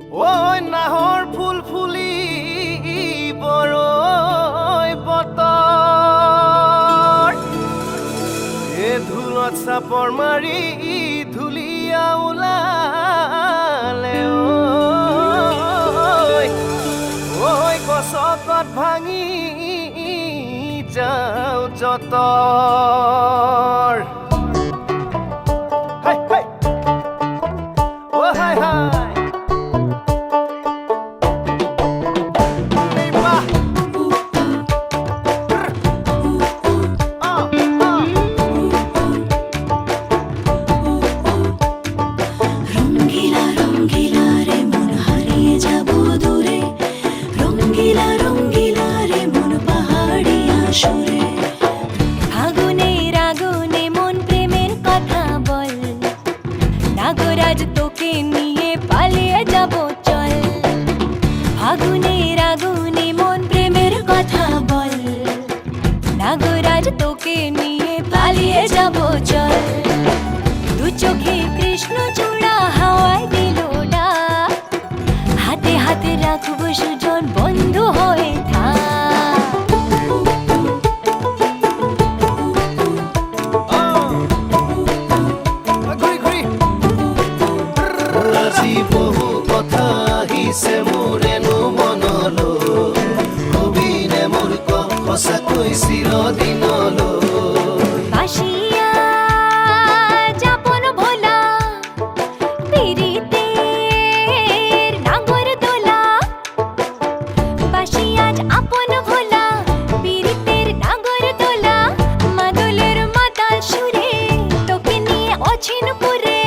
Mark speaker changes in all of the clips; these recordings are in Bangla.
Speaker 1: ওই নাহৰ ফুল ফুলি বৰৈ বতৰ এ ধুলত চাপৰ মাৰি ধুলিয়া ওলালে ঐ গছকত ভাঙি যাওঁ যতৰ
Speaker 2: নাগরাজ তোকে নিয়ে পালিয়ে যাব চল ফাগুনের আগুনে মন প্রেমের কথা বল নাগরাজ তোকে নিয়ে পালিয়ে যাব চল দু চোখে কৃষ্ণ চূড়া হাওয়ায় দিল ডাক হাতে হাতে রাখবো সুজন বন্ধু হয়ে থাক
Speaker 1: বহু কথা আহিছে মোৰেনো মনলৈ কবিনে মোৰ সঁচাকৈ চিৰদিনলৈ
Speaker 2: বাসিয়া যাপন ভোলা পিরিতের নাগর দোলা বাসিয়া আপন ভোলা পিরিতের নাগর দোলা মাদলের মাতাল সুরে তোকে নিয়ে অছিন পুরে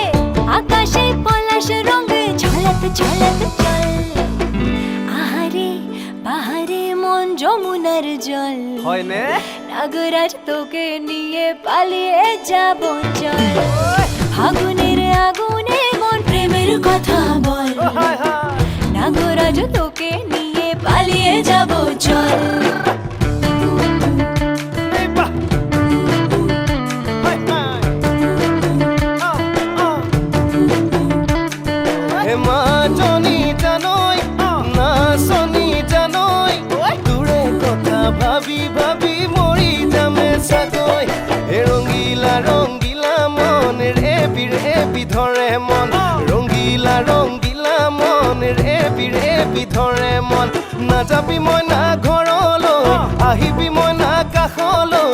Speaker 2: আকাশে পলাশ রঙ ঝলক ঝলক চল আহারে বাহারে মন যমুনার জল
Speaker 1: হয়নে
Speaker 2: নাগরাজ তোকে নিয়ে পালিয়ে যাব চল ফাগুনের আগুনে মন প্রেমের কথা বল নাগরাজ তোকে নিয়ে পালিয়ে যাব চল
Speaker 1: ভাবি ভাবি মৰি যামে চাগৈ ৰঙিলা ৰঙিলা মন ৰেবি ৰেবি ধৰে মন ৰঙিলা ৰঙিলা মন ৰেবি ৰেবি ধৰে মন নাযাবি মই না ঘৰলৈ আহিবি মই না কাষলৈ